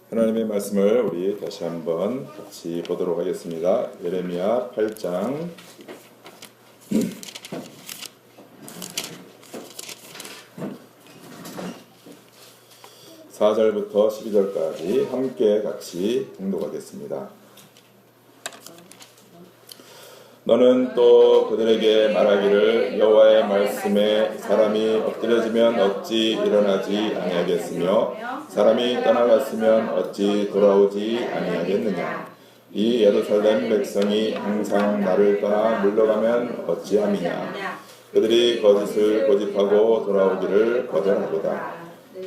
하나님의 말씀을 우리 다시 한번 같이 보도록 하겠습니다. 예레미야 8장 4절부터 12절까지 함께 같이 봉독하겠습니다. 너는 또 그들에게 말하기를 여호와의 말씀에 사람이 엎드려지면 어찌 일어나지 아니하겠으며 사람이 떠나갔으면 어찌 돌아오지 아니하겠느냐. 이 예루살렘 백성이 항상 나를 떠나 물러가면 어찌함이냐. 그들이 거짓을 고집하고 돌아오기를 거절하도다.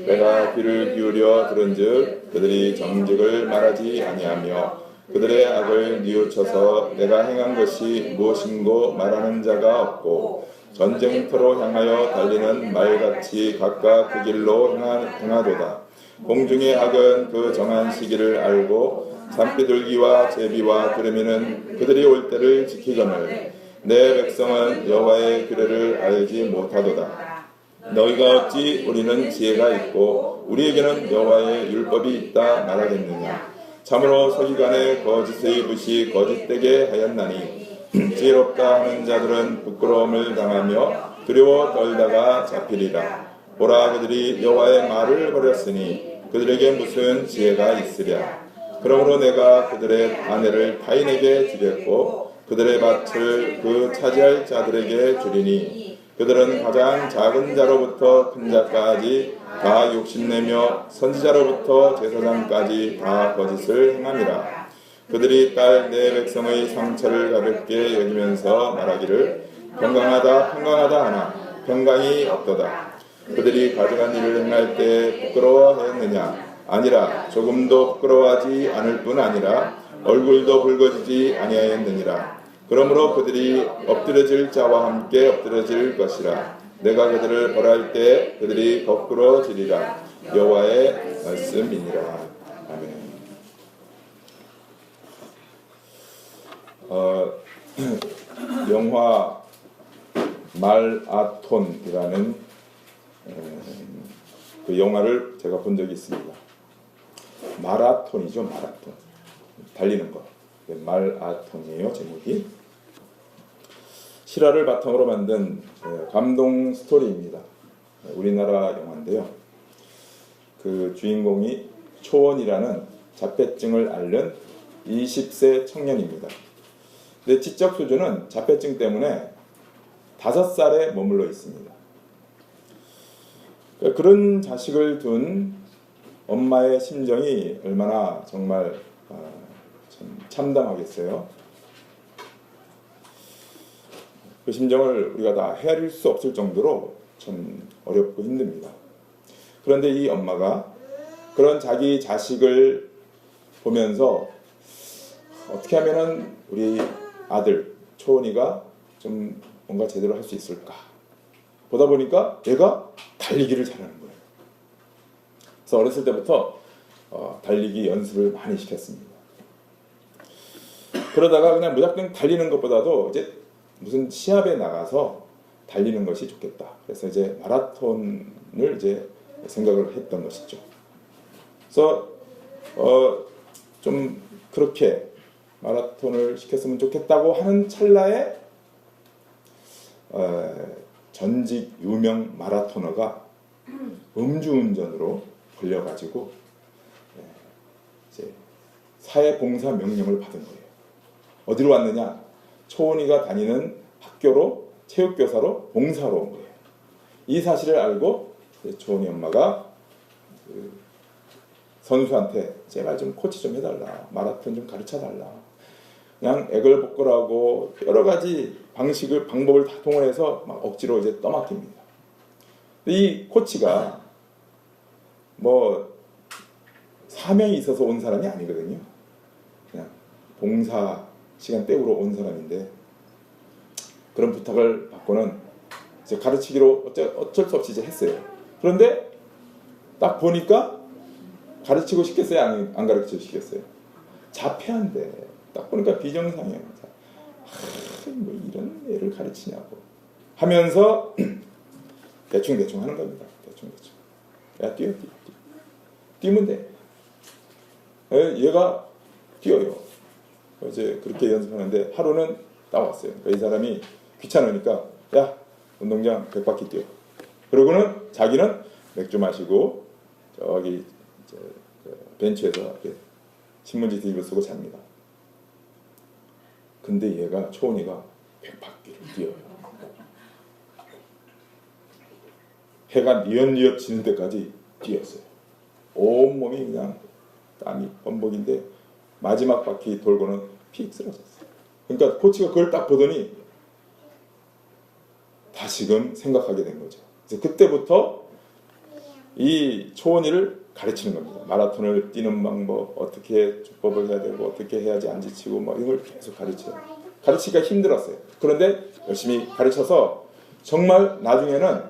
내가 귀를 기울여 들은즉 그들이 정직을 말하지 아니하며 그들의 악을 뉘우쳐서 내가 행한 것이 무엇인고 말하는 자가 없고 전쟁터로 향하여 달리는 말같이 각각 그 길로 행하도다. 공중의 악은 그 정한 시기를 알고 산비둘기와 제비와 두루미는 그들이 올 때를 지키거늘 내 백성은 여호와의 규례를 알지 못하도다. 너희가 어찌 우리는 지혜가 있고 우리에게는 여호와의 율법이 있다 말하겠느냐. 참으로 서기관의 거짓의 붓이 거짓되게 하였나니 지혜롭다 하는 자들은 부끄러움을 당하며 두려워 떨다가 잡히리라. 보라, 그들이 여호와의 말을 버렸으니 그들에게 무슨 지혜가 있으랴. 그러므로 내가 그들의 아내를 타인에게 주겠고 그들의 밭을 그 차지할 자들에게 주리니 그들은 가장 작은 자로부터 큰 자까지 다 욕심내며 선지자로부터 제사장까지 다 거짓을 행함이라. 그들이 딸 내 백성의 상처를 가볍게 여기면서 말하기를 평강하다 평강하다 하나 평강이 없도다. 그들이 가져간 일을 행할 때 부끄러워하였느냐. 아니라 조금도 부끄러워하지 않을 뿐 아니라 얼굴도 붉어지지 아니하였느니라. 그러므로 그들이 엎드려질 자와 함께 엎드려질 것이라. 내가 그들을 벌할 때 그들이 거꾸로 지리라. 여호와의 말씀이니라. 아멘. 영화 말아톤이라는 그 영화를 제가 본 적이 있습니다. 마라톤이죠, 마라톤. 달리는 거. 말아톤이에요, 제목이. 실화를 바탕으로 만든 감동 스토리입니다. 우리나라 영화인데요. 그 주인공이 초원이라는 자폐증을 앓는 20세 청년입니다. 근데 지적 수준은 자폐증 때문에 5살에 머물러 있습니다. 그런 자식을 둔 엄마의 심정이 얼마나 정말 참 참담하겠어요. 그 심정을 우리가 다 헤아릴 수 없을 정도로 참 어렵고 힘듭니다. 그런데 이 엄마가 그런 자기 자식을 보면서 어떻게 하면은 우리 아들 초원이가 좀 뭔가 제대로 할 수 있을까 보다 보니까 얘가 달리기를 잘하는 거예요. 그래서 어렸을 때부터 달리기 연습을 많이 시켰습니다. 그러다가 그냥 무작정 달리는 것보다도 이제 무슨 시합에 나가서 달리는 것이 좋겠다. 그래서 이제 마라톤을 이제 생각을 했던 것이죠. 그래서 좀 그렇게 마라톤을 시켰으면 좋겠다고 하는 찰나에 전직 유명 마라토너가 음주운전으로 걸려가지고 이제 사회봉사 명령을 받은 거예요. 어디로 왔느냐? 초원이가 다니는 학교로 체육교사로 봉사로 온 거예요. 이 사실을 알고 초원이 엄마가 그 선수한테 제발 좀 코치 좀 해달라. 마라톤 좀 가르쳐달라. 그냥 애걸복걸하고 여러 가지 방법을 다 동원해서 막 억지로 이제 떠맡깁니다. 이 코치가 뭐 사명이 있어서 온 사람이 아니거든요. 그냥 봉사 시간 때우러 온 사람인데 그런 부탁을 받고는 이제 가르치기로 어쩔 수 없이 이제 했어요. 그런데 딱 보니까 가르치고 싶겠어요? 안 가르치고 싶겠어요? 자폐한데 딱 보니까 비정상이에요. 뭐 이런 애를 가르치냐고 하면서 대충 하는 겁니다. 대충. 야 뛰면 돼. 얘가 뛰어요. 이제 그렇게 연습하는데 하루는 나왔어요. 그러니까 이 사람이 귀찮으니까 야 운동장 100바퀴 뛰어. 그러고는 자기는 맥주 마시고 저기 벤치에서 이렇게 신문지 뒤집어 쓰고 잡니다. 근데 얘가 초원이가 100바퀴를 뛰어요. 해가 뉘엿뉘엿 지는 데까지 뛰었어요. 온몸이 그냥 땀이 범벅인데 마지막 바퀴 돌고는 픽 쓰러졌어요. 그러니까 코치가 그걸 딱 보더니 다시금 생각하게 된 거죠. 그래서 그때부터 이 초원이를 가르치는 겁니다. 마라톤을 뛰는 방법, 어떻게 주법을 해야 되고 어떻게 해야지 안 지치고 뭐 이걸 계속 가르쳐요. 가르치기가 힘들었어요. 그런데 열심히 가르쳐서 정말 나중에는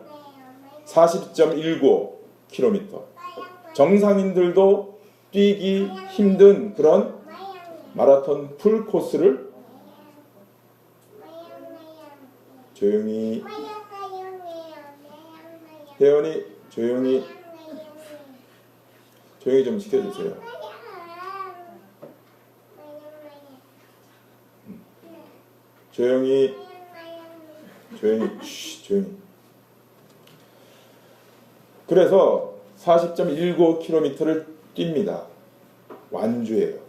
40.19km 정상인들도 뛰기 힘든 그런 마라톤 풀 코스를 조용히 혜연이 조용히 좀 시켜주세요. 조용히 그래서 40.19km를 뜁니다. 완주예요.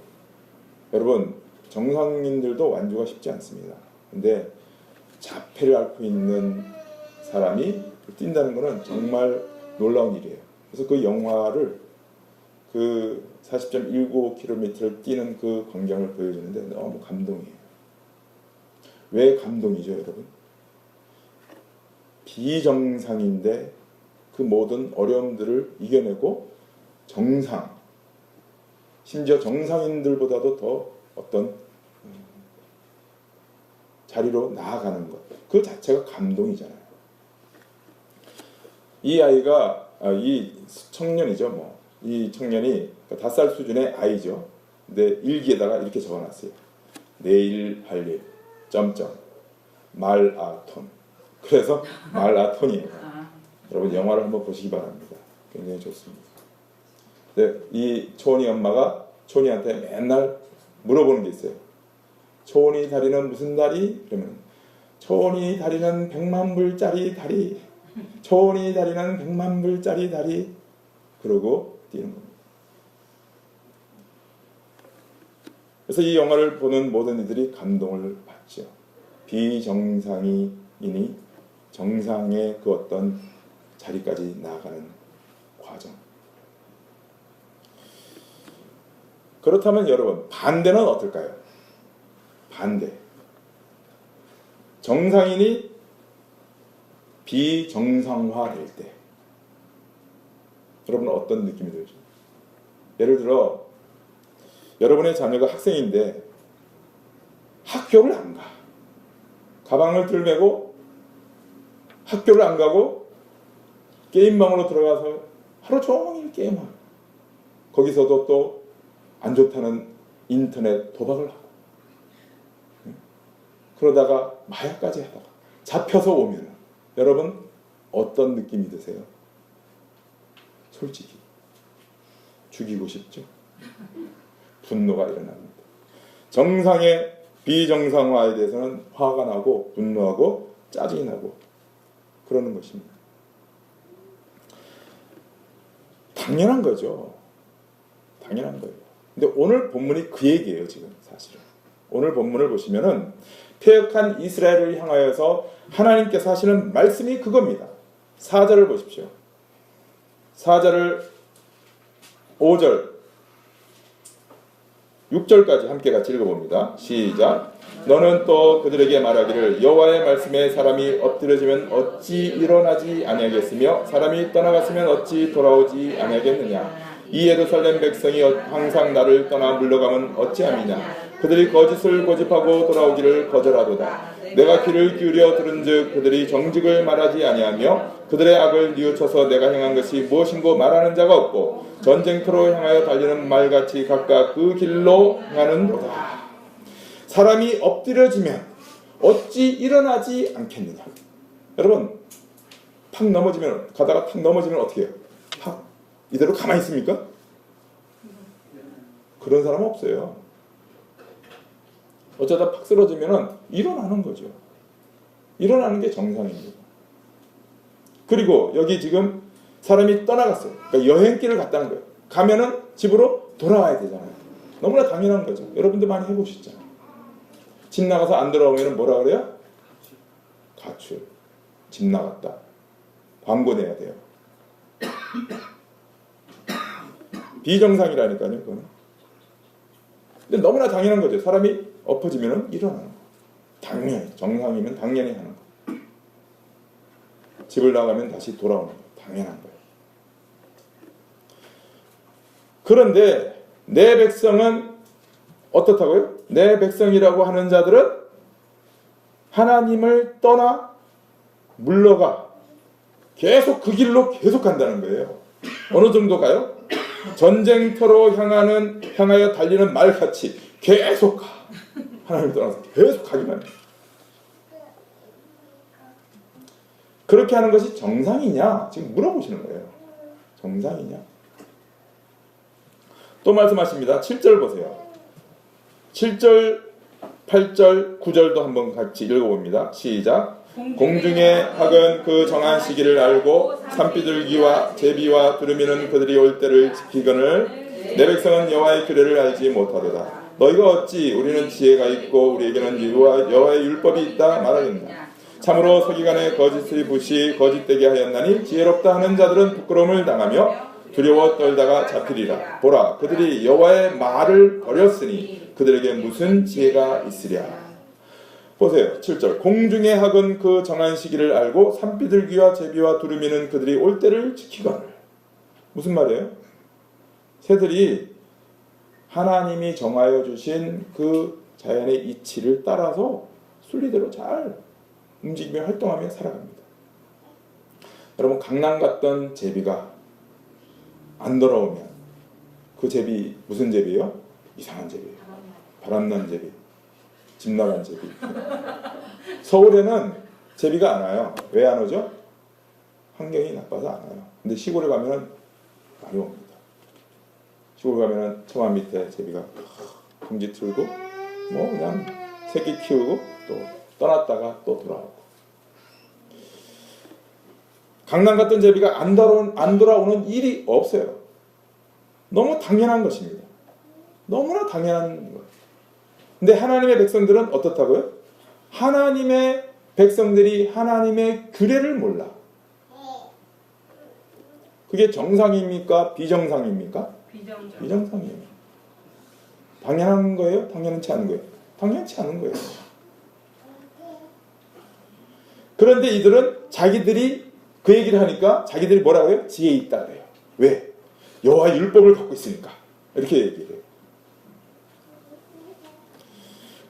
여러분 정상인들도 완주가 쉽지 않습니다. 근데 자폐를 앓고 있는 사람이 뛴다는 것은 정말 놀라운 일이에요. 그래서 그 영화를 그 40.19km를 뛰는 그 광경을 보여주는데 너무 감동이에요. 왜 감동이죠, 여러분? 비정상인데 그 모든 어려움들을 이겨내고 정상, 심지어 정상인들보다도 더 어떤 자리로 나아가는 것, 그 자체가 감동이잖아요. 이 아이가 이 청년이죠, 이 청년이 5살 수준의 아이죠. 근데 일기에다가 이렇게 적어놨어요. 내일 할 일, 말아톤. 그래서 말아톤이에요. 여러분 영화를 한번 보시기 바랍니다. 굉장히 좋습니다. 네, 이 초원이 엄마가 초원이한테 맨날 물어보는 게 있어요. 초원이 다리는 무슨 다리? 그러면 초원이 다리는 100만 불짜리 다리. 초원이 다리는 100만 불짜리 다리. 그러고 뛰는 겁니다. 그래서 이 영화를 보는 모든 이들이 감동을 받죠. 비정상인이 정상의 그 어떤 자리까지 나아가는 과정. 그렇다면 여러분 반대는 어떨까요? 반대. 정상인이 비정상화될 때 여러분은 어떤 느낌이 들죠? 예를 들어 여러분의 자녀가 학생인데 학교를 안 가. 가방을 들매고 학교를 안 가고 게임방으로 들어가서 하루 종일 게임하고 거기서도 또 안 좋다는 인터넷 도박을 하고 그러다가 마약까지 하다가 잡혀서 오면 여러분 어떤 느낌이 드세요? 솔직히 죽이고 싶죠? 분노가 일어납니다. 정상의 비정상화에 대해서는 화가 나고 분노하고 짜증이 나고 그러는 것입니다. 당연한 거죠. 당연한 거예요. 근데 오늘 본문이 그 얘기예요, 지금 사실은. 오늘 본문을 보시면은 패역한 이스라엘을 향하여서 하나님께서 하시는 말씀이 그겁니다. 4절을 보십시오. 4절을 5절 6절까지 함께 같이 읽어봅니다. 시작. 너는 또 그들에게 말하기를 여호와의 말씀에 사람이 엎드려지면 어찌 일어나지 아니하겠으며 사람이 떠나갔으면 어찌 돌아오지 아니하겠느냐. 이 예루살렘 백성이 항상 나를 떠나 물러가면 어찌함이냐. 그들이 거짓을 고집하고 돌아오기를 거절하도다. 내가 귀를 기울여 들은즉 그들이 정직을 말하지 아니하며 그들의 악을 뉘우쳐서 내가 행한 것이 무엇인고 말하는 자가 없고 전쟁터로 향하여 달리는 말같이 각각 그 길로 가는도다. 사람이 엎드려지면 어찌 일어나지 않겠느냐. 여러분 팍 넘어지면 가다가 팍 넘어지면 어떻게 해요? 팍 이대로 가만히 있습니까? 그런 사람은 없어요. 어쩌다 팍 쓰러지면 일어나는 거죠. 일어나는 게 정상입니다. 그리고 여기 지금 사람이 떠나갔어요. 그러니까 여행길을 갔다는 거예요. 가면은 집으로 돌아와야 되잖아요. 너무나 당연한 거죠. 여러분들 많이 해보셨잖아요. 집 나가서 안 돌아오면 뭐라 그래요? 가출. 집 나갔다. 광고 내야 돼요. 비정상이라니까요, 그거는. 근데 너무나 당연한 거죠. 사람이 엎어지면 일어나는 거. 당연히. 정상이면 당연히 하는 거. 집을 나가면 다시 돌아오는 거. 당연한 거예요. 그런데 내 백성은 어떻다고요? 내 백성이라고 하는 자들은 하나님을 떠나 물러가 계속 그 길로 계속 간다는 거예요. 어느 정도 가요? 전쟁터로 향하여 달리는 말같이 계속 가. 하나님을 떠나서 계속 가기만 해요. 그렇게 하는 것이 정상이냐? 지금 물어보시는 거예요. 정상이냐? 또 말씀하십니다. 7절 보세요. 7절, 8절, 9절도 한번 같이 읽어봅니다. 시작. 공중의 학은 그 정한 시기를 알고 산비둘기와 제비와 두루미는 그들이 올 때를 지키거늘 내 백성은 여호와의 규례를 알지 못하도다. 너희가 어찌 우리는 지혜가 있고 우리에게는 여호와의 율법이 있다 말하겠나. 참으로 서기관의 거짓의 붓이 거짓되게 하였나니 지혜롭다 하는 자들은 부끄러움을 당하며 두려워 떨다가 잡히리라. 보라, 그들이 여호와의 말을 버렸으니 그들에게 무슨 지혜가 있으랴. 보세요. 7절. 공중의 학은 그 정한 시기를 알고 산비둘기와 제비와 두루미는 그들이 올 때를 지키거늘. 무슨 말이에요? 새들이 하나님이 정하여 주신 그 자연의 이치를 따라서 순리대로 잘 움직이며 활동하며 살아갑니다. 여러분, 강남 갔던 제비가 안 돌아오면 그 제비 무슨 제비예요? 이상한 제비예요. 바람난 제비, 집 나간 제비. 서울에는 제비가 안 와요. 왜 안 오죠? 환경이 나빠서 안 와요. 근데 시골에 가면 많이 옵니다. 시골 가면 처마 밑에 제비가 둥지 틀고 뭐 그냥 새끼 키우고 또 떠났다가 또 돌아오고. 강남 갔던 제비가 안 돌아오는 일이 없어요. 너무 당연한 것입니다. 너무나 당연한 것. 근데 하나님의 백성들은 어떻다고요? 하나님의 백성들이 하나님의 규례를 몰라. 그게 정상입니까? 비정상입니까? 비정상이에요. 당연한 거예요? 당연치 않은 거예요? 당연치 않은 거예요. 그런데 이들은 자기들이 그 얘기를 하니까 자기들이 뭐라고 해요? 지혜 있다 그래요. 왜? 여호와 율법을 갖고 있으니까. 이렇게 얘기해요.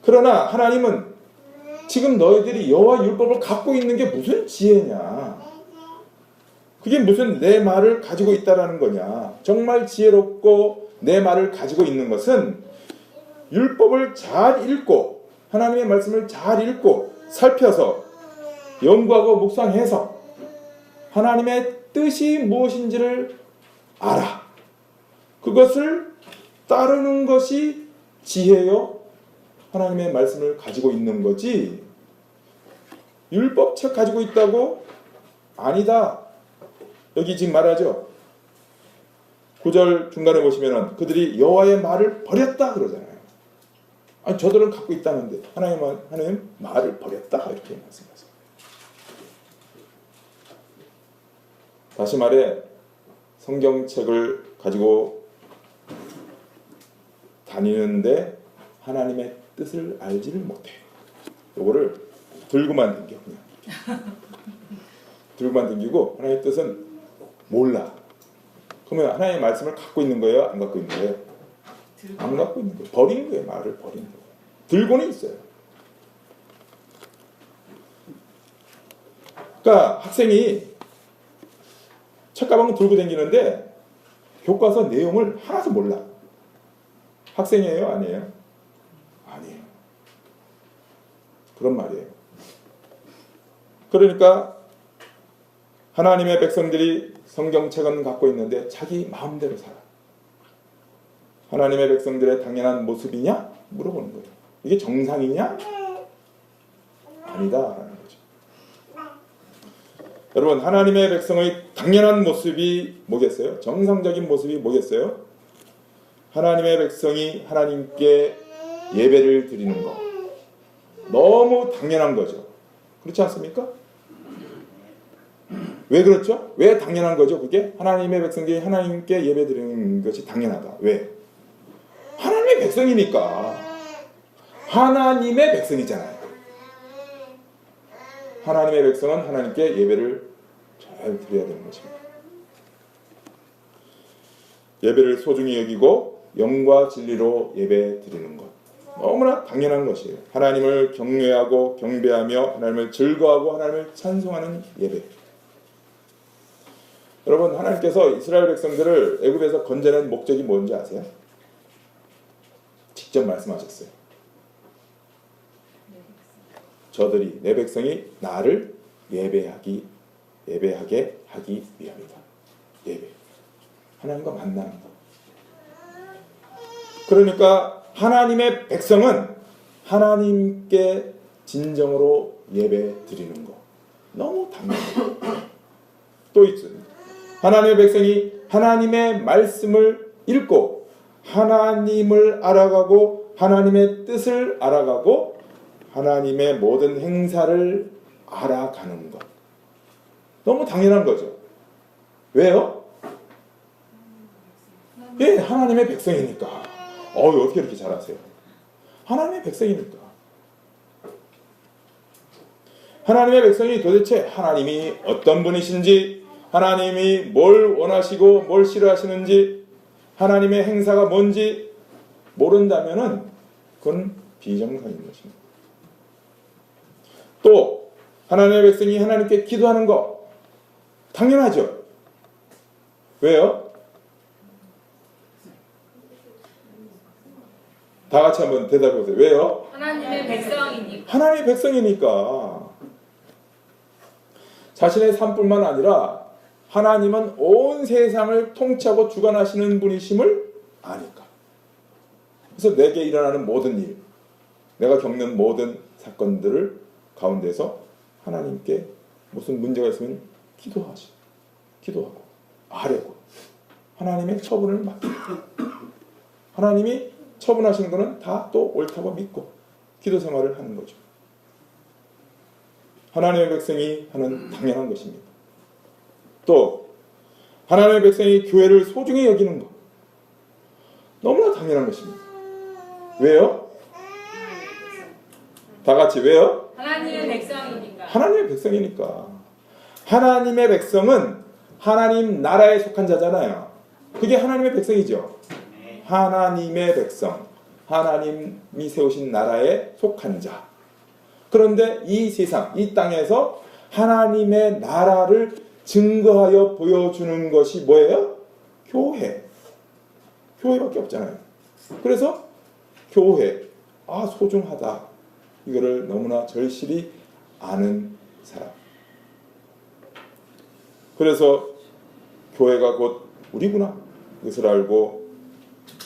그러나 하나님은 지금 너희들이 여호와 율법을 갖고 있는 게 무슨 지혜냐? 그게 무슨 내 말을 가지고 있다라는 거냐? 정말 지혜롭고 내 말을 가지고 있는 것은 율법을 잘 읽고 하나님의 말씀을 잘 읽고 살펴서 연구하고 묵상해서 하나님의 뜻이 무엇인지를 알아. 그것을 따르는 것이 지혜요. 하나님의 말씀을 가지고 있는 거지. 율법책 가지고 있다고? 아니다. 여기 지금 말하죠. 9절 중간에 보시면은 그들이 여호와의 말을 버렸다 그러잖아요. 아니 저들은 갖고 있다는데 하나님 말을 버렸다 이렇게 말씀하세요. 다시 말해 성경책을 가지고 다니는데 하나님의 뜻을 알지를 못해. 요거를 들고만 댕겨 그냥. 들고만 댕기고 하나님의 뜻은 몰라. 그러면 하나님의 말씀을 갖고 있는 거예요? 안 갖고 있는 거예요? 안 갖고 있는 거예요. 버린 거예요. 말을 버린 거예요. 들고는 있어요. 그러니까 학생이 책가방을 들고 다니는데 교과서 내용을 하나도 몰라. 학생이에요? 아니에요? 아니에요. 그런 말이에요. 그러니까 하나님의 백성들이 성경책은 갖고 있는데 자기 마음대로 살아. 하나님의 백성들의 당연한 모습이냐? 물어보는 거예요. 이게 정상이냐? 아니다라는 거죠. 여러분, 하나님의 백성의 당연한 모습이 뭐겠어요? 정상적인 모습이 뭐겠어요? 하나님의 백성이 하나님께 예배를 드리는 거. 너무 당연한 거죠. 그렇지 않습니까? 왜 그렇죠? 왜 당연한 거죠? 그게 하나님의 백성들이 하나님께 예배 드리는 것이 당연하다. 왜? 하나님의 백성이니까. 하나님의 백성이잖아요. 하나님의 백성은 하나님께 예배를 잘 드려야 되는 것입니다. 예배를 소중히 여기고 영과 진리로 예배 드리는 것. 너무나 당연한 것이에요. 하나님을 경외하고 경배하며 하나님을 즐거워하고 하나님을 찬송하는 예배. 여러분, 하나님께서 이스라엘 백성들을 애굽에서 건져낸 목적이 뭔지 아세요? 직접 말씀하셨어요. 저들이 내 백성이 나를 예배하게 하기 위함이다. 예배. 하나님과 만나는 것. 그러니까 하나님의 백성은 하나님께 진정으로 예배 드리는 것. 너무 당연해요. 또 있습니다. 하나님의 백성이 하나님의 말씀을 읽고 하나님을 알아가고 하나님의 뜻을 알아가고 하나님의 모든 행사를 알아가는 것. 너무 당연한 거죠. 왜요? 예, 하나님의 백성이니까. 어떻게 이렇게 잘하세요? 하나님의 백성이니까. 하나님의 백성이 도대체 하나님이 어떤 분이신지, 하나님이 뭘 원하시고 뭘 싫어하시는지, 하나님의 행사가 뭔지 모른다면은 그건 비정상인 것입니다. 또 하나님의 백성이 하나님께 기도하는 거 당연하죠. 왜요? 다 같이 한번 대답해 보세요. 왜요? 하나님의 백성이니까. 하나님의 백성이니까. 자신의 삶뿐만 아니라 하나님은 온 세상을 통치하고 주관하시는 분이심을 아니까. 그래서 내게 일어나는 모든 일, 내가 겪는 모든 사건들을 가운데서 하나님께 무슨 문제가 있으면 기도하고 아뢰고 하나님의 처분을 맡기고 하나님이 처분하시는 것은 다 또 옳다고 믿고 기도 생활을 하는 거죠. 하나님의 백성이 하는 당연한 것입니다. 또 하나님의 백성이 교회를 소중히 여기는 것 너무나 당연한 것입니다. 왜요? 다 같이 왜요? 하나님의 백성이니까. 하나님의 백성이니까. 하나님의 백성은 하나님 나라에 속한 자잖아요. 그게 하나님의 백성이죠. 하나님의 백성, 하나님이 세우신 나라에 속한 자. 그런데 이 세상, 이 땅에서 하나님의 나라를 증거하여 보여주는 것이 뭐예요? 교회. 교회밖에 없잖아요. 그래서 교회, 소중하다. 이거를 너무나 절실히 아는 사람. 그래서 교회가 곧 우리구나. 이것을 알고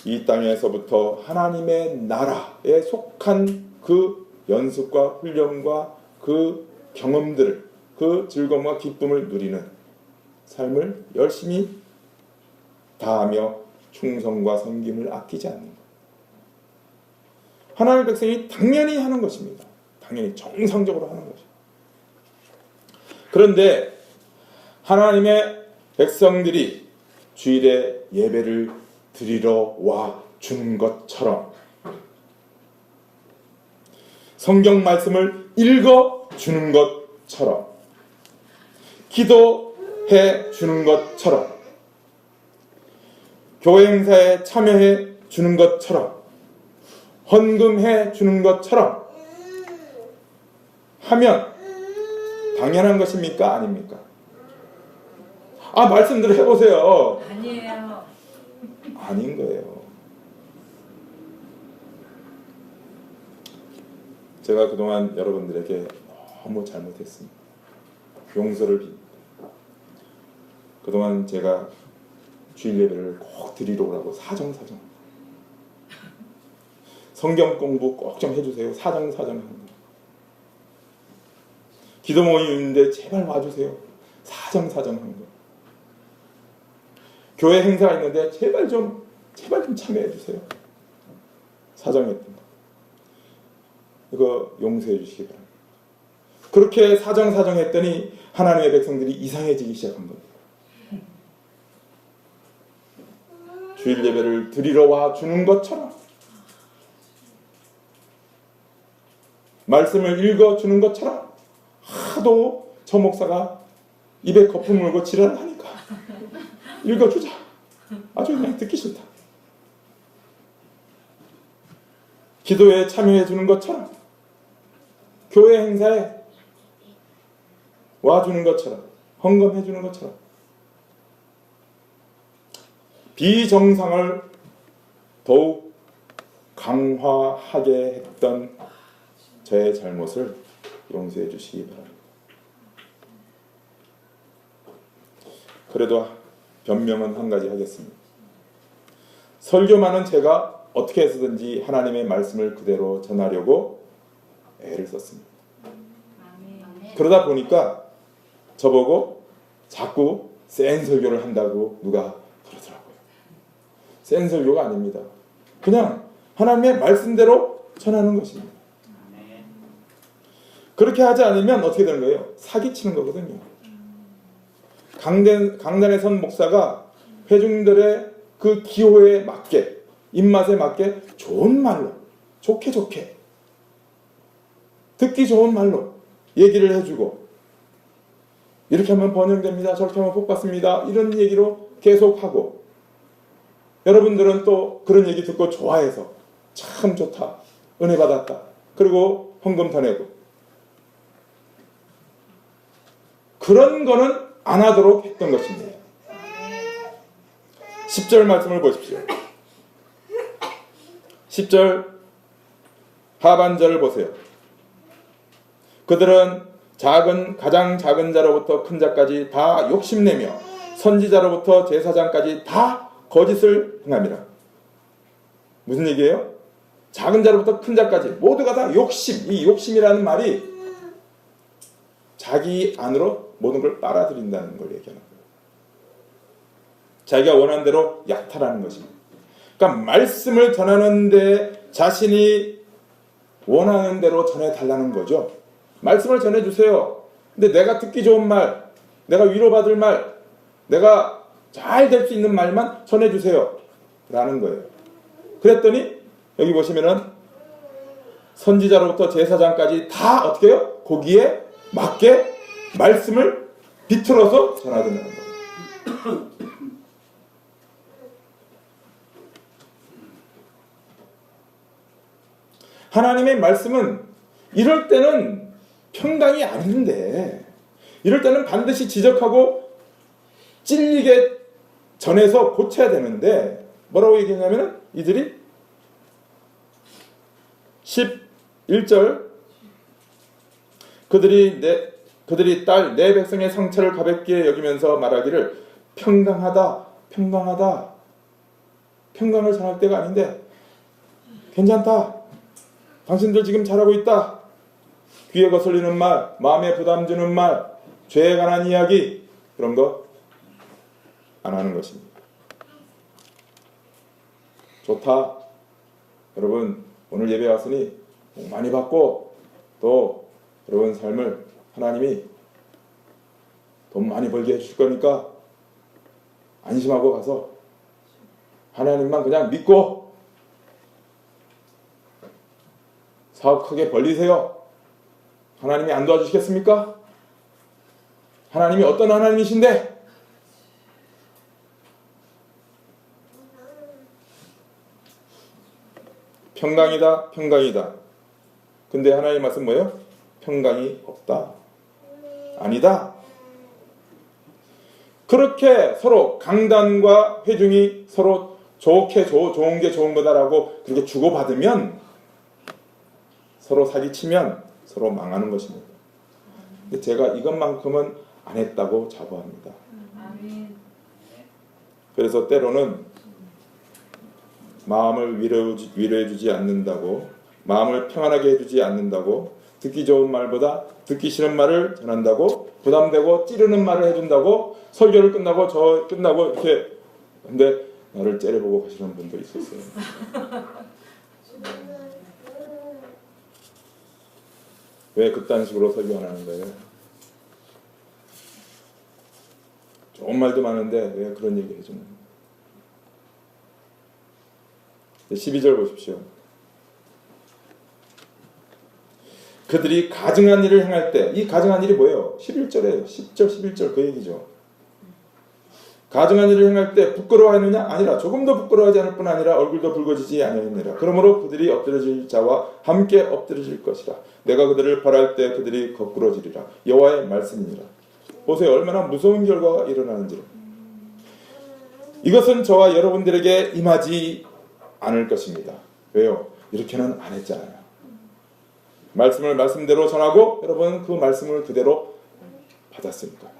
이 땅에서부터 하나님의 나라에 속한 그 연습과 훈련과 그 경험들을, 그 즐거움과 기쁨을 누리는 삶을 열심히 다하며 충성과 섬김을 아끼지 않는 것. 하나님의 백성이 당연히 하는 것입니다. 당연히 정상적으로 하는 것입니다. 그런데 하나님의 백성들이 주일에 예배를 드리러 와 주는 것처럼 성경 말씀을 읽어 주는 것처럼 기도해 주는 것처럼 교회 행사에 참여해 주는 것처럼 헌금해 주는 것처럼 하면 당연한 것입니까? 아닙니까? 말씀대로 해보세요. 아니에요. 아닌 거예요. 제가 그동안 여러분들에게 너무 잘못했습니다. 용서를 빕니다. 그동안 제가 주일 예배를 꼭 드리러 오라고 사정사정 성경 공부 꼭 좀 해주세요. 사정사정 하는 거. 기도 모임인데 제발 와주세요. 사정사정 하는 거. 교회 행사가 있는데 제발 좀 참여해 주세요. 사정했던 거. 이거 용서해 주시기 바랍니다. 그렇게 사정했더니 하나님의 백성들이 이상해지기 시작한 겁니다. 주일 예배를 드리러 와 주는 것처럼, 말씀을 읽어 주는 것처럼 하도 저 목사가 입에 거품 물고 지랄을 하니까 읽어주자. 아주 그냥 듣기 싫다. 기도에 참여해 주는 것처럼, 교회 행사에 와주는 것처럼, 헌금해 주는 것처럼 비정상을 더욱 강화하게 했던 저의 잘못을 용서해 주시기 바랍니다. 그래도 변명은 한 가지 하겠습니다. 설교만은 제가 어떻게 해서든지 하나님의 말씀을 그대로 전하려고 애를 썼습니다. 그러다 보니까 저보고 자꾸 센 설교를 한다고 누가 그러더라고요. 센 설교가 아닙니다. 그냥 하나님의 말씀대로 전하는 것입니다. 그렇게 하지 않으면 어떻게 되는 거예요? 사기치는 거거든요. 강단에 선 목사가 회중들의 그 기호에 맞게, 입맛에 맞게 좋은 말로, 좋게 듣기 좋은 말로 얘기를 해주고, 이렇게 하면 번영됩니다, 저렇게 하면 복받습니다, 이런 얘기로 계속하고, 여러분들은 또 그런 얘기 듣고 좋아해서 참 좋다, 은혜 받았다, 그리고 헌금 더 내고, 그런 거는 안 하도록 했던 것입니다. 10절 말씀을 보십시오. 10절 하반절을 보세요. 그들은 가장 작은 자로부터 큰 자까지 다 욕심내며 선지자로부터 제사장까지 다 거짓을 행함이라. 무슨 얘기예요? 작은 자로부터 큰 자까지 모두가 다 욕심, 이 욕심이라는 말이 자기 안으로 모든 걸 빨아들인다는 걸 얘기하는 거예요. 자기가 원하는 대로 약탈하는 것입니다. 그러니까 말씀을 전하는데 자신이 원하는 대로 전해달라는 거죠. 말씀을 전해주세요. 근데 내가 듣기 좋은 말, 내가 위로받을 말, 내가 잘 될 수 있는 말만 전해주세요 라는 거예요. 그랬더니 여기 보시면은 선지자로부터 제사장까지 다 어떻게 해요? 거기에 맞게 말씀을 비틀어서 전하더라는 거예요. 하나님의 말씀은 이럴 때는 평강이 아닌데, 이럴 때는 반드시 지적하고 찔리게 전해서 고쳐야 되는데, 뭐라고 얘기하냐면 이들이 11절 그들이 내 백성의 상처를 가볍게 여기면서 말하기를 평강하다. 평강을 전할 때가 아닌데 괜찮다. 당신들 지금 잘하고 있다. 귀에 거슬리는 말, 마음에 부담 주는 말, 죄에 관한 이야기, 그런 거 안 하는 것입니다. 좋다. 여러분 오늘 예배 왔으니 복 많이 받고, 또 여러분 삶을 하나님이 돈 많이 벌게 해줄 거니까 안심하고 가서 하나님만 그냥 믿고 사업 크게 벌리세요. 하나님이 안 도와주시겠습니까? 하나님이 어떤 하나님이신데? 평강이다. 근데 하나님 말씀 뭐예요? 평강이 없다. 아니다. 그렇게 서로 강단과 회중이 서로 좋은 게 좋은 거다라고 그렇게 주고받으면, 서로 사기치면 서로 망하는 것입니다. 근데 제가 이것만큼은 안 했다고 자부합니다. 그래서 때로는 마음을 위로해주지 않는다고, 마음을 평안하게 해주지 않는다고, 듣기 좋은 말보다 듣기 싫은 말을 전한다고, 부담되고 찌르는 말을 해준다고, 설교를 끝나고 이렇게. 근데 나를 째려보고 가시는 분도 있었어요. 왜 그딴 식으로 설교 안 하는 거예요? 좋은 말도 많은데 왜 그런 얘기 해주는 거예요? 12절 보십시오. 그들이 가증한 일을 행할 때, 이 가증한 일이 뭐예요? 11절에 10절 11절 그 얘기죠. 가증한 일을 행할 때 부끄러워하느냐? 아니라 조금도 부끄러워하지 않을 뿐 아니라 얼굴도 붉어지지 아니하느니라. 그러므로 그들이 엎드러질 자와 함께 엎드러질 것이라. 내가 그들을 벌할 때 그들이 거꾸러지리라. 여호와의 말씀이니라. 보세요. 얼마나 무서운 결과가 일어나는지. 이것은 저와 여러분들에게 임하지 않을 것입니다. 왜요? 이렇게는 안 했잖아요. 말씀을 말씀대로 전하고 여러분은 그 말씀을 그대로 받았으니까.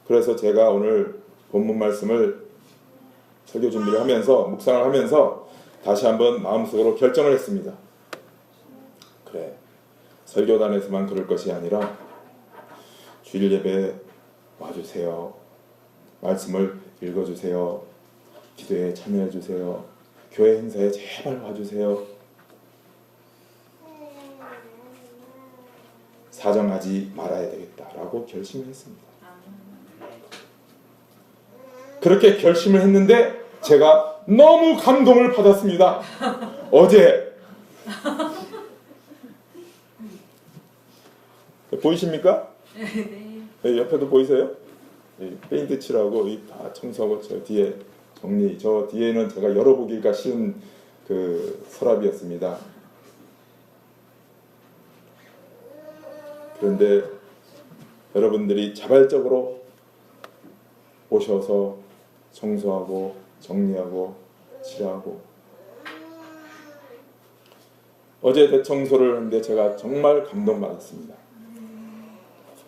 그래서 제가 오늘 본문 말씀을 설교 준비를 하면서 묵상을 하면서 다시 한번 마음속으로 결정을 했습니다. 그래, 설교단에서만 그럴 것이 아니라 주일 예배에 와주세요. 말씀을 읽어주세요. 기도에 참여해주세요. 교회 행사에 제발 와주세요. 사정하지 말아야 되겠다라고 결심을 했습니다. 그렇게 결심을 했는데 제가 너무 감동을 받았습니다. 어제 보이십니까? 네. 옆에도 보이세요? 페인트 칠하고 다 청소하고 저 뒤에 정리. 저 뒤에는 제가 열어보기가 쉬운 그 서랍이었습니다. 그런데 여러분들이 자발적으로 오셔서 청소하고 정리하고 칠하고, 어제 대청소를 했는데 제가 정말 감동받았습니다.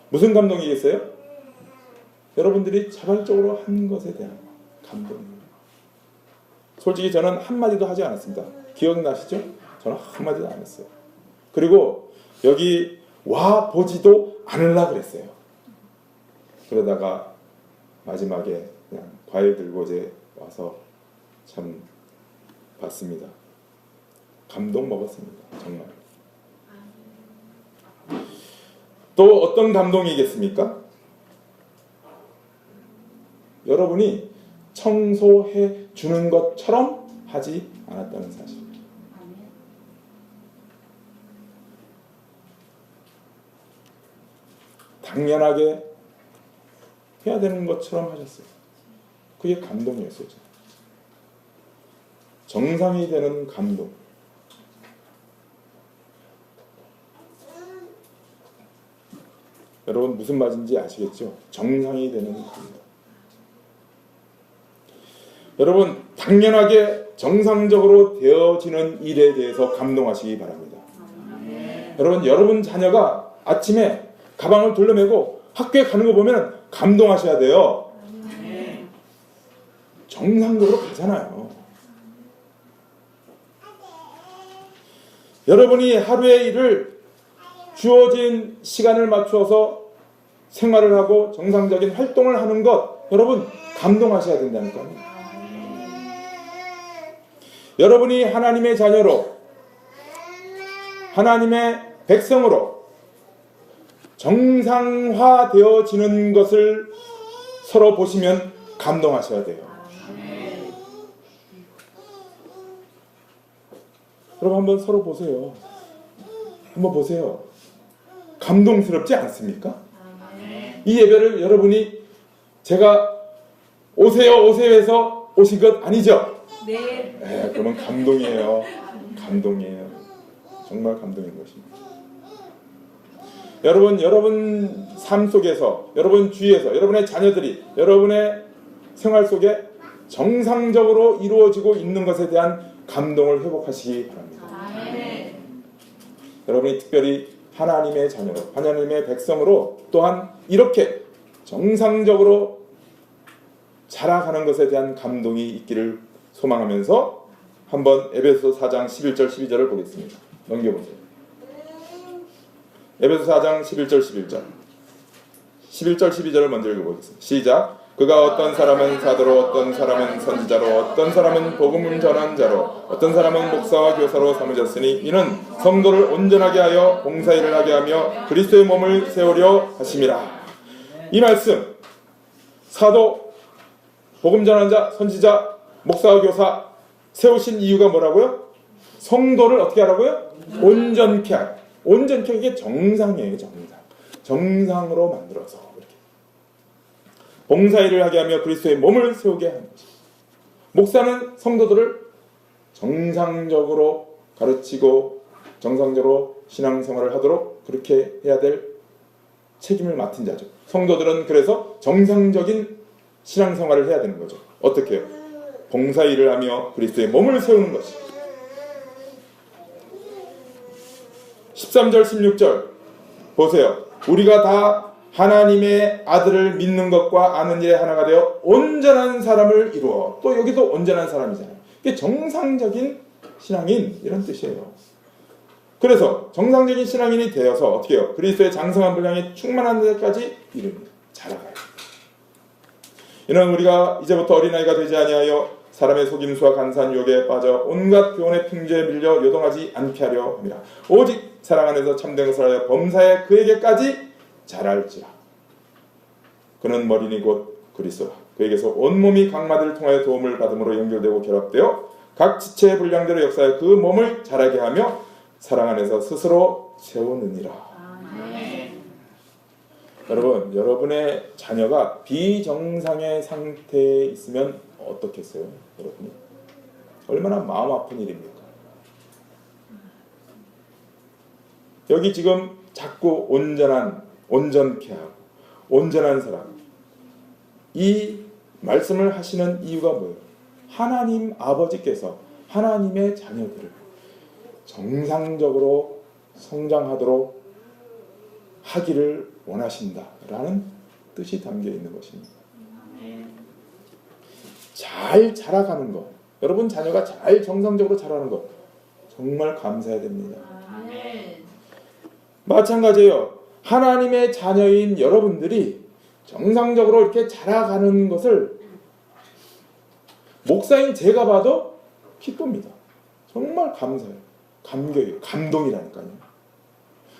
무슨 감동이겠어요? 여러분들이 자발적으로 한 것에 대한 감동입니다. 솔직히 저는 한마디도 하지 않았습니다. 기억나시죠? 저는 한마디도 안 했어요. 그리고 여기 와 보지도 않으려고 그랬어요. 그러다가 마지막에 그냥 과일 들고 이제 와서 참 봤습니다. 감동 먹었습니다. 정말. 또 어떤 감동이겠습니까? 여러분이 청소해 주는 것처럼 하지 않았다는 사실. 당연하게 해야 되는 것처럼 하셨어요. 그게 감동이었어요. 정상이 되는 감동. 여러분 무슨 말인지 아시겠죠? 정상이 되는 감동. 여러분 당연하게 정상적으로 되어지는 일에 대해서 감동하시기 바랍니다. 여러분 자녀가 아침에 가방을 돌려매고 학교에 가는 거 보면 감동하셔야 돼요. 정상적으로 가잖아요. 여러분이 하루의 일을 주어진 시간을 맞추어서 생활을 하고 정상적인 활동을 하는 것, 여러분 감동하셔야 된다니까요. 여러분이 하나님의 자녀로, 하나님의 백성으로 정상화되어지는 것을 서로 보시면 감동하셔야 돼요. 여러분 한번 서로 보세요. 한번 보세요. 감동스럽지 않습니까? 이 예배를 여러분이 제가 오세요 해서 오신 것 아니죠? 네. 그러면 감동이에요. 감동이에요. 정말 감동인 것입니다. 여러분 삶 속에서, 여러분 주위에서, 여러분의 자녀들이 여러분의 생활 속에 정상적으로 이루어지고 있는 것에 대한 감동을 회복하시기 바랍니다. 여러분이 특별히 하나님의 자녀로, 하나님의 백성으로 또한 이렇게 정상적으로 자라가는 것에 대한 감동이 있기를 소망하면서 한번 에베소 4장 11절 12절을 보겠습니다. 넘겨보세요. 에베소 4장 11절 11절 11절 12절을 먼저 읽어보겠습니다. 시작. 그가 어떤 사람은 사도로, 어떤 사람은 선지자로, 어떤 사람은 복음을 전한 자로, 어떤 사람은 목사와 교사로 삼으셨으니 이는 성도를 온전하게 하여 봉사일을 하게 하며 그리스도의 몸을 세우려 하심이라. 이 말씀, 사도, 복음 전한 자, 선지자, 목사와 교사 세우신 이유가 뭐라고요? 성도를 어떻게 하라고요? 온전케 하라. 온전케, 이게 정상이에요. 정상으로 만들어서 이렇게 봉사일을 하게 하며 그리스도의 몸을 세우게 하는 거죠. 목사는 성도들을 정상적으로 가르치고 정상적으로 신앙생활을 하도록 그렇게 해야 될 책임을 맡은 자죠. 성도들은 그래서 정상적인 신앙생활을 해야 되는 거죠. 어떻게 해요? 봉사일을 하며 그리스도의 몸을 세우는 것이. 13절 16절 보세요. 우리가 다 하나님의 아들을 믿는 것과 아는 일에 하나가 되어 온전한 사람을 이루어. 또 여기도 온전한 사람이잖아요. 이게 정상적인 신앙인 이런 뜻이에요. 그래서 정상적인 신앙인이 되어서 어떻게 해요? 그리스도의 장성한 분량이 충만한 데까지 이릅니다. 자라가요. 이는 우리가 이제부터 어린아이가 되지 아니하여 사람의 속임수와 간사한 유혹에 빠져 온갖 교훈의 풍조에 밀려 요동하지 않게 하려 합니다. 오직 사랑 안에서 참된 것을 하여 범사에 그에게까지 자랄지라. 그는 머리니 곧 그리스도라. 그에게서 온몸이 각 마디를 통하여 도움을 받음으로 연결되고 결합되어 각 지체의 분량대로 역사하여 그 몸을 자라게 하며 사랑 안에서 스스로 세우느니라. 여러분, 여러분의 자녀가 비정상의 상태에 있으면 어떻겠어요? 여러분이 얼마나 마음 아픈 일입니까? 여기 지금 자꾸 온전케 하고 온전한 사람, 이 말씀을 하시는 이유가 뭐예요? 하나님 아버지께서 하나님의 자녀들을 정상적으로 성장하도록 하기를 원하신다라는 뜻이 담겨 있는 것입니다. 잘 자라가는 것, 여러분 자녀가 잘 정상적으로 자라는 것 정말 감사해야 됩니다. 마찬가지예요. 하나님의 자녀인 여러분들이 정상적으로 이렇게 자라가는 것을 목사인 제가 봐도 기쁩니다. 정말 감사해요. 감격이에요. 감동이라니까요.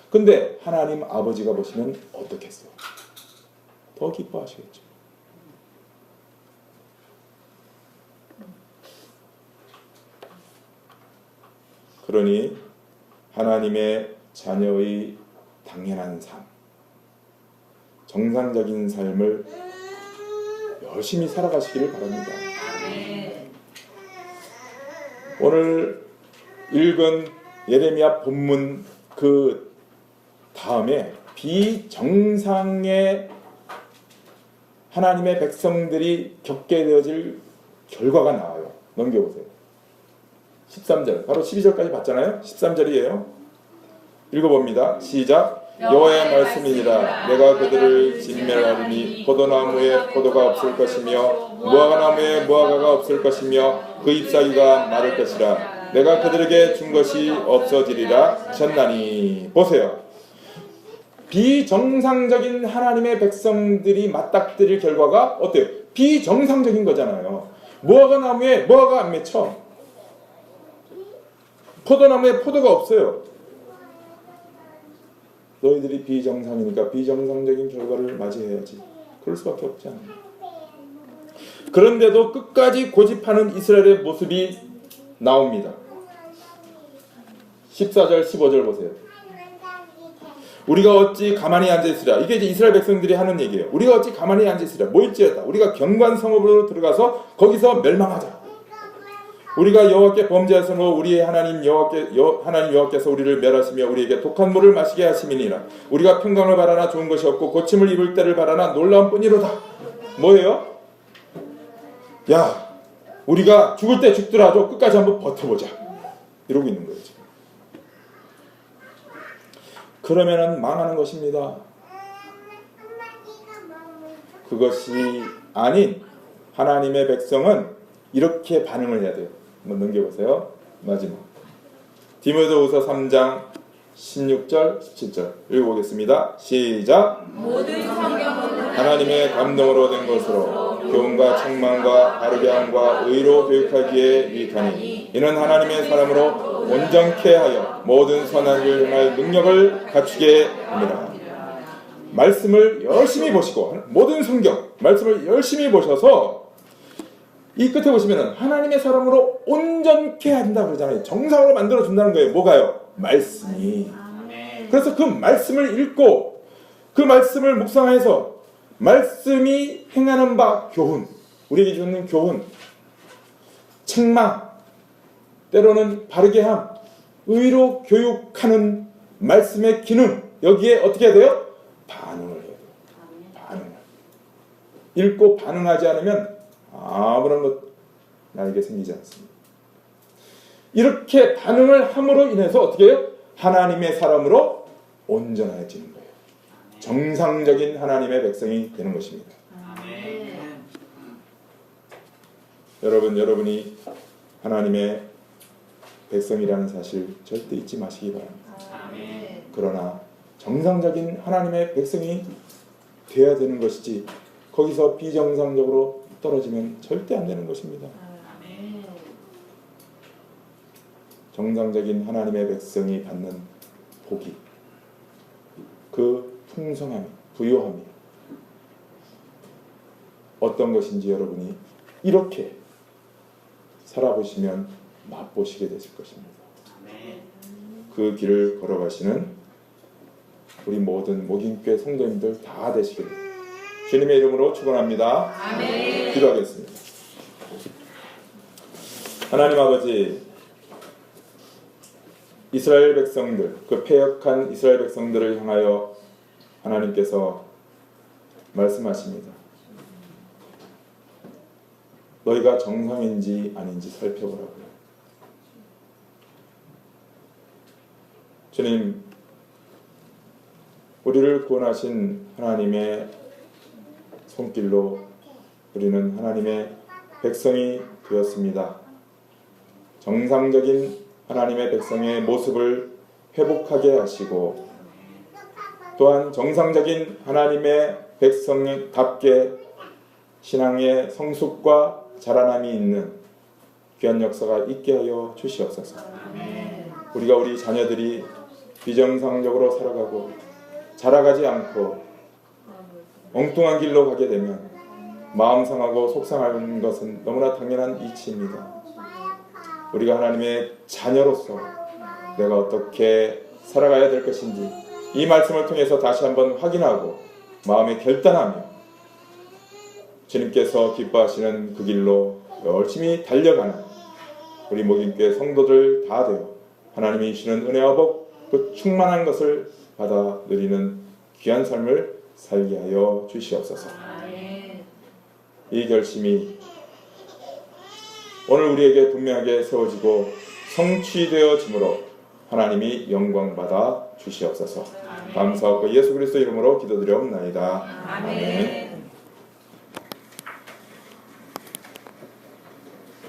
근데 하나님 아버지가 보시면 어떻겠어요? 더 기뻐하시겠죠. 그러니 하나님의 자녀의 당연한 삶, 정상적인 삶을 열심히 살아가시기를 바랍니다. 오늘 읽은 예레미야 본문 그 다음에 비정상의 하나님의 백성들이 겪게 되어질 결과가 나와요. 넘겨보세요. 13절, 바로 12절까지 봤잖아요. 13절이에요. 읽어봅니다. 시작. 여호와의 말씀이니라. 내가 그들을 진멸하리니 포도나무에 포도가 없을 것이며 무화과나무에 무화과가 없을 것이며 그 잎사귀가 마를 것이라. 내가 그들에게 준 것이 없어지리라 하셨나니. 보세요. 비정상적인 하나님의 백성들이 맞닥뜨릴 결과가 어때요? 비정상적인 거잖아요. 무화과나무에 무화과가 안 맺혀. 포도나무에 포도가 없어요. 너희들이 비정상이니까 비정상적인 결과를 맞이해야지. 그럴 수밖에 없지 않아요. 그런데도 끝까지 고집하는 이스라엘의 모습이 나옵니다. 14절 15절 보세요. 우리가 어찌 가만히 앉아있으랴. 이게 이제 이스라엘 백성들이 하는 얘기예요. 우리가 어찌 가만히 앉아있으랴. 모일지어다. 우리가 경관 성읍으로 들어가서 거기서 멸망하자. 우리가 여호와께 범죄하여서 우리의 하나님 여호와께서 우리를 멸하시며 우리에게 독한 물을 마시게 하심이니라. 우리가 평강을 바라나 좋은 것이 없고 고침을 입을 때를 바라나 놀라운 뿐이로다. 뭐예요? 야, 우리가 죽을 때 죽더라도 끝까지 한번 버텨보자. 이러고 있는 거예요 지금. 그러면은 망하는 것입니다. 그것이 아닌 하나님의 백성은 이렇게 반응을 해야 돼요. 한번 넘겨보세요. 마지막 디모데후서 3장 16절 17절 읽어보겠습니다. 시작. 모든 성경은 하나님의 감동으로 된 것으로 교훈과 책망과 바르게 함과 의로 교육하기에 유익하니 이는 하나님의 사람으로 온전케 하여 모든 선한 일을 행할 능력을 갖추게 합니다. 말씀을 열심히 보시고 모든 성경 말씀을 열심히 보셔서 이 끝에 보시면 하나님의 사람으로 온전케 한다 그러잖아요. 정상으로 만들어 준다는 거예요. 뭐가요? 말씀이. 그래서 그 말씀을 읽고 그 말씀을 묵상해서 말씀이 행하는 바 교훈, 우리에게 주는 교훈, 책망, 때로는 바르게 함, 의로 교육하는 말씀의 기능, 여기에 어떻게 해야 돼요? 반응을 해야 돼요. 반응을. 읽고 반응하지 않으면 아무런 것 나에게 생기지 않습니다. 이렇게 반응을 함으로 인해서 어떻게 해요? 하나님의 사람으로 온전해지는 거예요. 정상적인 하나님의 백성이 되는 것입니다. 여러분이 하나님의 백성이라는 사실 절대 잊지 마시기 바랍니다. 그러나 정상적인 하나님의 백성이 되어야 되는 것이지 거기서 비정상적으로 떨어지면 절대 안 되는 것입니다. 정상적인 하나님의 백성이 받는 복이, 그 풍성함이, 부요함이 어떤 것인지 여러분이 이렇게 살아보시면 맛보시게 되실 것입니다. 그 길을 걸어가시는 우리 모든 목인교회 성도님들 다 되시길 주님의 이름으로 축원합니다. 아멘. 기도하겠습니다. 하나님 아버지, 이스라엘 백성들, 그 패역한 이스라엘 백성들을 향하여 하나님께서 말씀하십니다. 너희가 정상인지 아닌지 살펴보라고요. 주님, 우리를 구원하신 하나님의 손길로 우리는 하나님의 백성이 되었습니다. 정상적인 하나님의 백성의 모습을 회복하게 하시고 또한 정상적인 하나님의 백성답게 신앙의 성숙과 자라남이 있는 귀한 역사가 있게 하여 주시옵소서. 우리가 우리 자녀들이 비정상적으로 살아가고 자라가지 않고 엉뚱한 길로 가게 되면 마음 상하고 속상한 것은 너무나 당연한 이치입니다. 우리가 하나님의 자녀로서 내가 어떻게 살아가야 될 것인지 이 말씀을 통해서 다시 한번 확인하고 마음에 결단하며 주님께서 기뻐하시는 그 길로 열심히 달려가는 우리 목인교회 성도들 다 되어 하나님이 주시는 은혜와 복, 그 충만한 것을 받아 누리는 귀한 삶을 살게 하여 주시옵소서. 이 결심이 오늘 우리에게 분명하게 세워지고 성취되어지므로 하나님이 영광받아 주시옵소서. 감사하고 예수 그리스도 이름으로 기도드려옵나이다. 아멘.